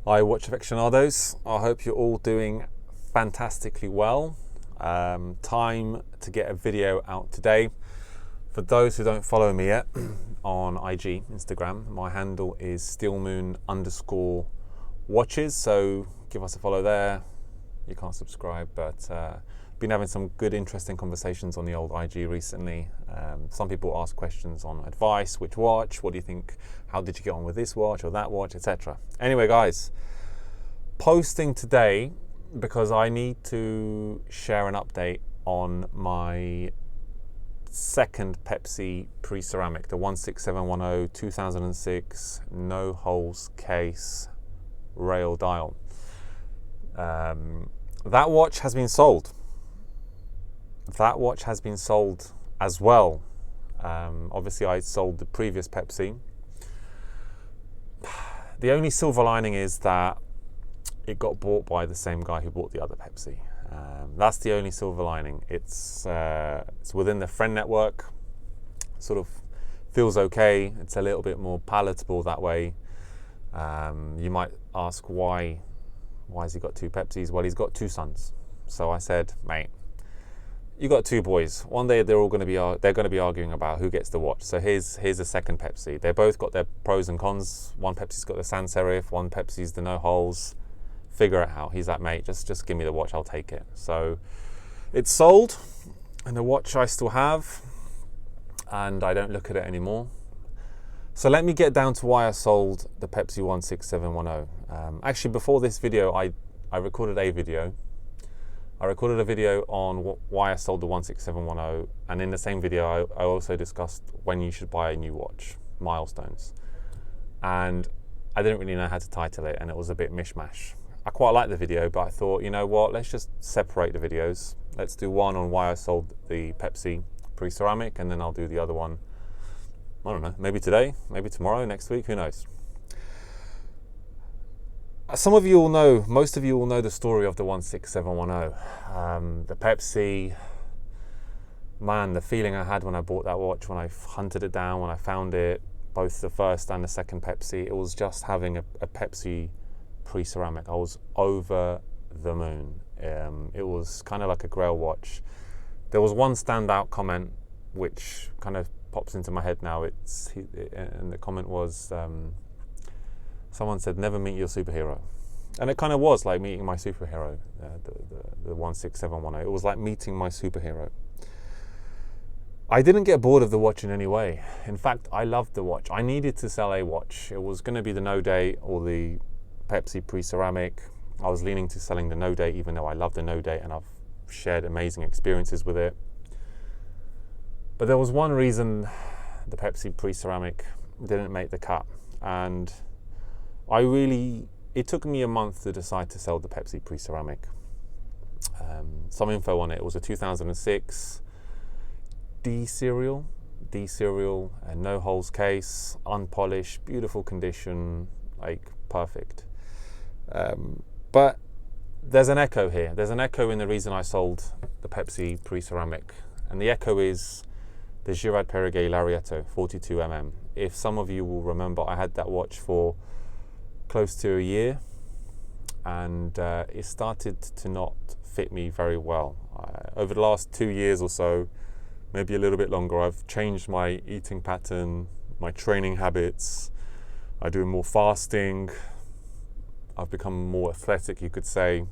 Hi watch aficionados, I hope you're all doing fantastically well. Time to get a video out today. For those who don't follow me yet on IG, Instagram, my handle is steelmoon_watches, so give us a follow there. You can't subscribe, but been having some good interesting conversations on the old IG recently. Some people ask questions on advice, which watch, what do you think, how did you get on with this watch or that watch, etc. Anyway guys, posting today because I need to share an update on my second Pepsi pre-ceramic, the 16710 2006 no holes case rail dial. That watch has been sold. That watch has been sold as well. Obviously I sold the previous Pepsi. The only silver lining is that it got bought by the same guy who bought the other Pepsi. That's the only silver lining. It's within the friend network, sort of feels okay. It's a little bit more palatable that way. You might ask why has he got two Pepsis? Well, he's got two sons. So I said, mate, you got two boys. One day they're going to be arguing about who gets the watch. So here's a second Pepsi. They both got their pros and cons. One Pepsi's got the sans serif, one Pepsi's the no holes. Figure it out. He's like, mate, just give me the watch, I'll take it. So it's sold, and the watch I still have, and I don't look at it anymore. So let me get down to why I sold the Pepsi 16710. Actually, before this video, I recorded a video. I recorded a video on why I sold the 16710, and in the same video, I also discussed when you should buy a new watch, milestones. And I didn't really know how to title it, and it was a bit mishmash. I quite liked the video, but I thought, you know what, let's just separate the videos. Let's do one on why I sold the Pepsi pre-ceramic, and then I'll do the other one, I don't know, maybe today, maybe tomorrow, next week, who knows. Some of you will know, most of you will know the story of the 16710. The Pepsi, man, the feeling I had when I bought that watch, when I hunted it down, when I found it, both the first and the second Pepsi, it was just having a Pepsi pre-ceramic. I was over the moon. It was kind of like a grail watch. There was one standout comment which kind of pops into my head now. And the comment was, someone said, never meet your superhero. And it kind of was like meeting my superhero, the 16710. It was like meeting my superhero. I didn't get bored of the watch in any way. In fact, I loved the watch. I needed to sell a watch. It was going to be the no date or the Pepsi pre-ceramic. I was leaning to selling the no date, even though I love the no date and I've shared amazing experiences with it. But there was one reason the Pepsi pre-ceramic didn't make the cut, and it took me a month to decide to sell the Pepsi pre-ceramic. Some info on it. It was a 2006 D serial, no holes case, unpolished, beautiful condition, like perfect. But there's an echo here. There's an echo in the reason I sold the Pepsi pre-ceramic, and the echo is the Girard Perregaux Larietto 42mm. If some of you will remember, I had that watch for close to a year, and it started to not fit me very well. Over the last 2 years or so, maybe a little bit longer, I've changed my eating pattern, my training habits. I do more fasting. I've become more athletic, you could say,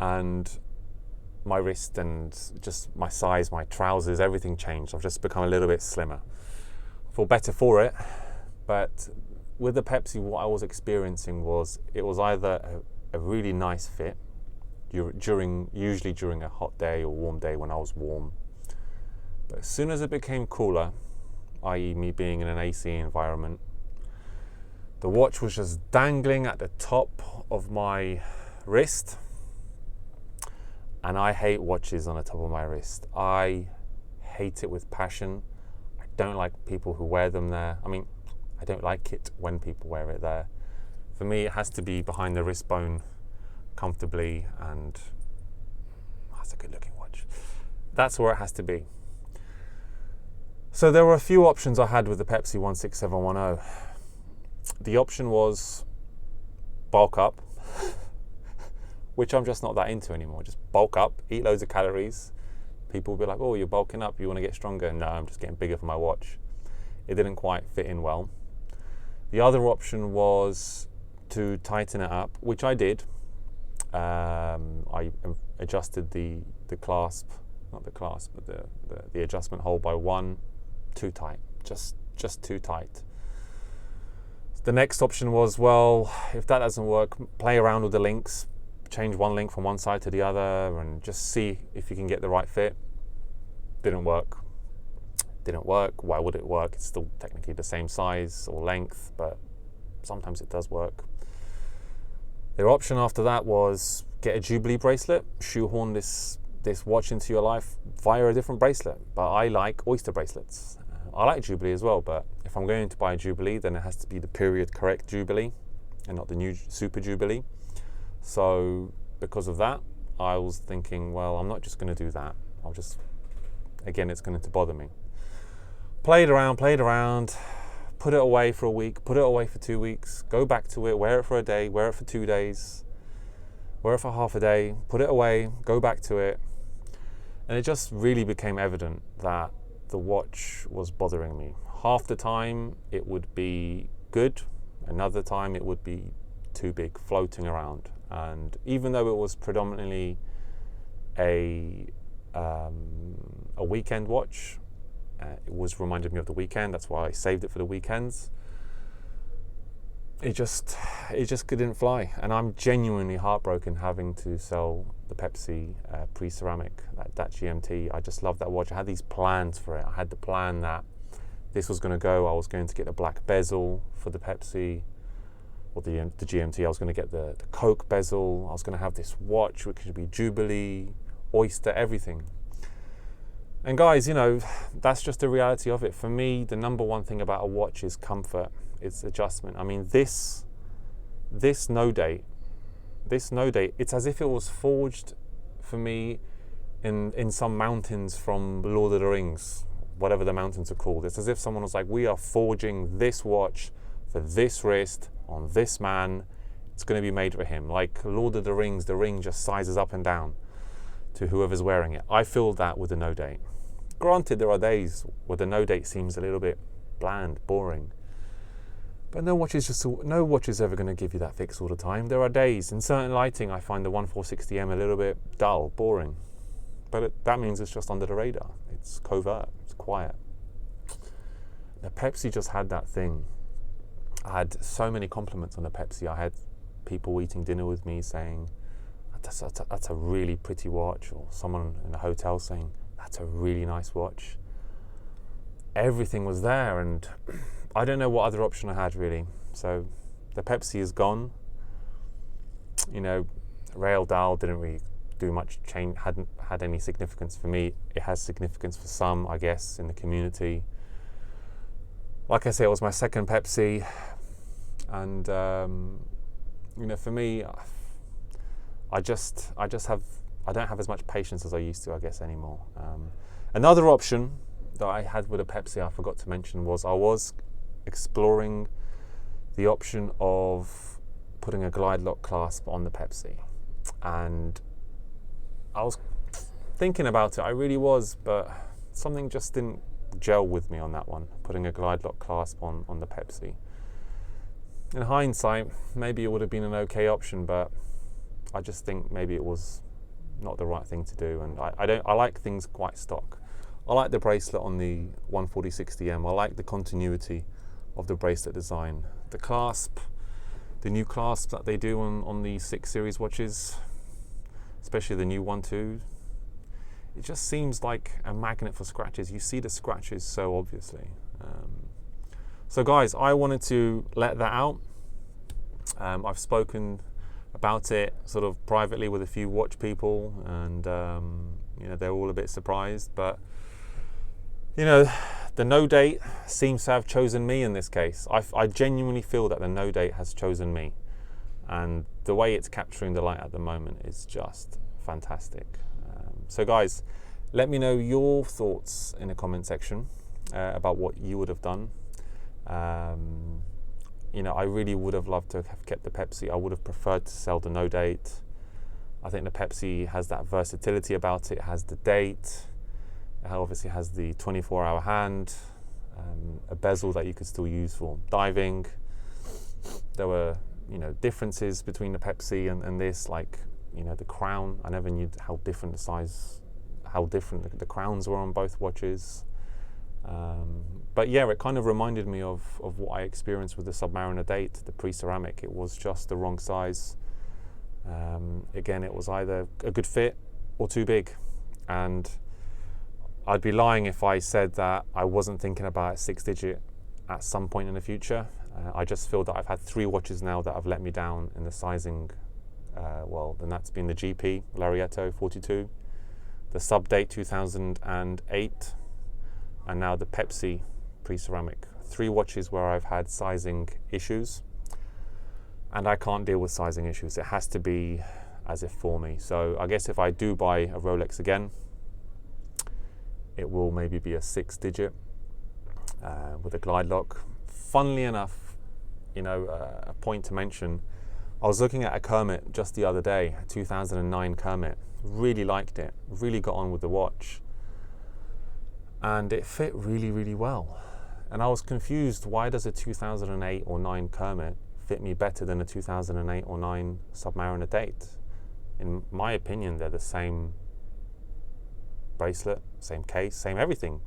and my wrist and just my size, my trousers, everything changed. I've just become a little bit slimmer. I feel better for it, but with the Pepsi, what I was experiencing was it was either a really nice fit usually during a hot day or warm day when I was warm, but as soon as it became cooler, i.e. me being in an AC environment, the watch was just dangling at the top of my wrist, and I hate watches on the top of my wrist. I hate it with passion. I don't like people who wear them there. I mean, I don't like it when people wear it there. For me, it has to be behind the wrist bone comfortably, and that's a good looking watch. That's where it has to be. So there were a few options I had with the Pepsi 16710. The option was bulk up, which I'm just not that into anymore. Just bulk up, eat loads of calories. People will be like, oh, you're bulking up, you want to get stronger. No, I'm just getting bigger for my watch. It didn't quite fit in well. The other option was to tighten it up, which I did. I adjusted the clasp, not the clasp, but the adjustment hole by one, too tight, just too tight. The next option was, well, if that doesn't work, play around with the links, change one link from one side to the other and just see if you can get the right fit. Didn't work. Why would it work? It's still technically the same size or length, but sometimes it does work. Their option after that was get a Jubilee bracelet, shoehorn this watch into your life via a different bracelet. But I like oyster bracelets. I like Jubilee as well, but if I'm going to buy a Jubilee, then it has to be the period correct Jubilee and not the new Super Jubilee. So because of that, I was thinking, well, I'm not just going to do that. Again, it's going to bother me. Played around, put it away for a week, put it away for 2 weeks, go back to it, wear it for a day, wear it for 2 days, wear it for half a day, put it away, go back to it. And it just really became evident that the watch was bothering me. Half the time it would be good, another time it would be too big, floating around. And even though it was predominantly a weekend watch, it was reminded me of the weekend. That's why I saved it for the weekends. It just couldn't fly, and I'm genuinely heartbroken having to sell the Pepsi pre-ceramic, that GMT. I just love that watch. I had these plans for it. I had the plan that this was going to go. I was going to get a black bezel for the Pepsi or the GMT. I was going to get the Coke bezel. I was going to have this watch which could be Jubilee, oyster, everything. And guys, that's just the reality of it. For me, the number one thing about a watch is comfort, it's adjustment. I mean, this no date, it's as if it was forged for me in some mountains from Lord of the Rings, whatever the mountains are called. It's as if someone was like, we are forging this watch for this wrist on this man. It's going to be made for him. Like Lord of the Rings, the ring just sizes up and down to whoever's wearing it. I feel that with the no date. Granted, there are days where the no date seems a little bit bland, boring, but no watch is ever going to give you that fix all the time. There are days in certain lighting I find the 1460M a little bit dull, boring, but that means it's just under the radar. It's covert, it's quiet. The Pepsi just had that thing. I had so many compliments on the Pepsi. I had people eating dinner with me saying, that's a really pretty watch, or someone in a hotel saying, that's a really nice watch. Everything was there, and I don't know what other option I had really. So the Pepsi is gone. Rail dial didn't really do much change, hadn't had any significance for me. It has significance for some, I guess, in the community. Like I say, it was my second Pepsi, and for me, I don't have as much patience as I used to, I guess, anymore. Another option that I had with a Pepsi I forgot to mention was I was exploring the option of putting a glide lock clasp on the Pepsi, and I was thinking about it. I really was, but something just didn't gel with me on that one, putting a glide lock clasp on the Pepsi. In hindsight, maybe it would have been an okay option, but I just think maybe it was not the right thing to do. And I like things quite stock. I like the bracelet on the 14060M. I like the continuity of the bracelet design. The clasp, the new clasp that they do on the 6 Series watches, especially the new one too, it just seems like a magnet for scratches. You see the scratches so obviously. So guys, I wanted to let that out. I've spoken about it sort of privately with a few watch people, and they're all a bit surprised, but the no date seems to have chosen me in this case. I genuinely feel that the no date has chosen me, and the way it's capturing the light at the moment is just fantastic. So guys, let me know your thoughts in the comment section about what you would have done. I really would have loved to have kept the Pepsi. I would have preferred to sell the no date. I think the Pepsi has that versatility about it. It has the date. It obviously has the 24-hour hand, a bezel that you could still use for diving. There were, differences between the Pepsi and this, like, the crown. I never knew how different the crowns were on both watches. But yeah, it kind of reminded me of what I experienced with the Submariner date, the pre-ceramic. It was just the wrong size. Again, it was either a good fit or too big. And I'd be lying if I said that I wasn't thinking about a 6-digit at some point in the future. I just feel that I've had 3 watches now that have let me down in the sizing. And that's been the GP Larietto 42, the Sub-Date 2008, and now the Pepsi pre-ceramic. 3 watches where I've had sizing issues, and I can't deal with sizing issues. It has to be as if for me. So I guess if I do buy a Rolex again, it will maybe be a 6-digit with a glide lock. Funnily enough, a point to mention, I was looking at a Kermit just the other day, a 2009 Kermit. Really liked it, really got on with the watch. And it fit really, really well. And I was confused, why does a 2008 or 9 Kermit fit me better than a 2008 or 9 Submariner date? In my opinion, they're the same bracelet, same case, same everything.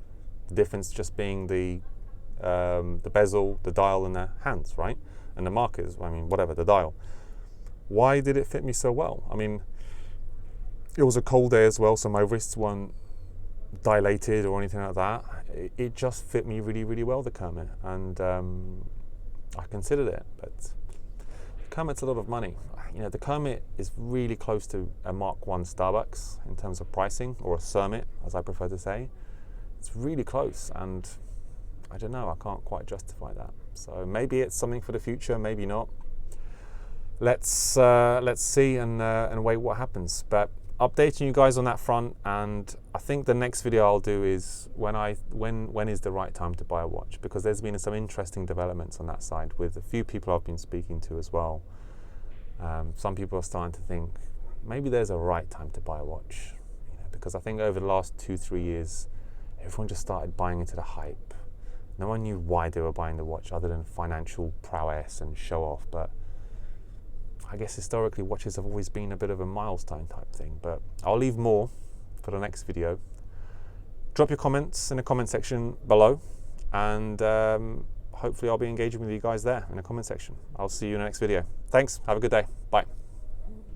The difference just being the bezel, the dial, and the hands, right? And the markers, the dial. Why did it fit me so well? It was a cold day as well, so my wrists weren't dilated or anything like that. It just fit me really, really well, the Kermit, and I considered it. But the Kermit's a lot of money. The Kermit is really close to a Mark 1 Starbucks in terms of pricing, or a Cermit, as I prefer to say. It's really close, and I don't know, I can't quite justify that. So maybe it's something for the future, maybe not. Let's see and wait what happens. But updating you guys on that front, and I think the next video I'll do is when is the right time to buy a watch, because there's been some interesting developments on that side with a few people I've been speaking to as well. Some people are starting to think maybe there's a right time to buy a watch, because I think over the last 2-3 years, everyone just started buying into the hype. No one knew why they were buying the watch other than financial prowess and show off. But I guess historically watches have always been a bit of a milestone type thing. But I'll leave more for the next video. Drop your comments in the comment section below, and hopefully I'll be engaging with you guys there in the comment section. I'll see you in the next video. Thanks, have a good day, bye.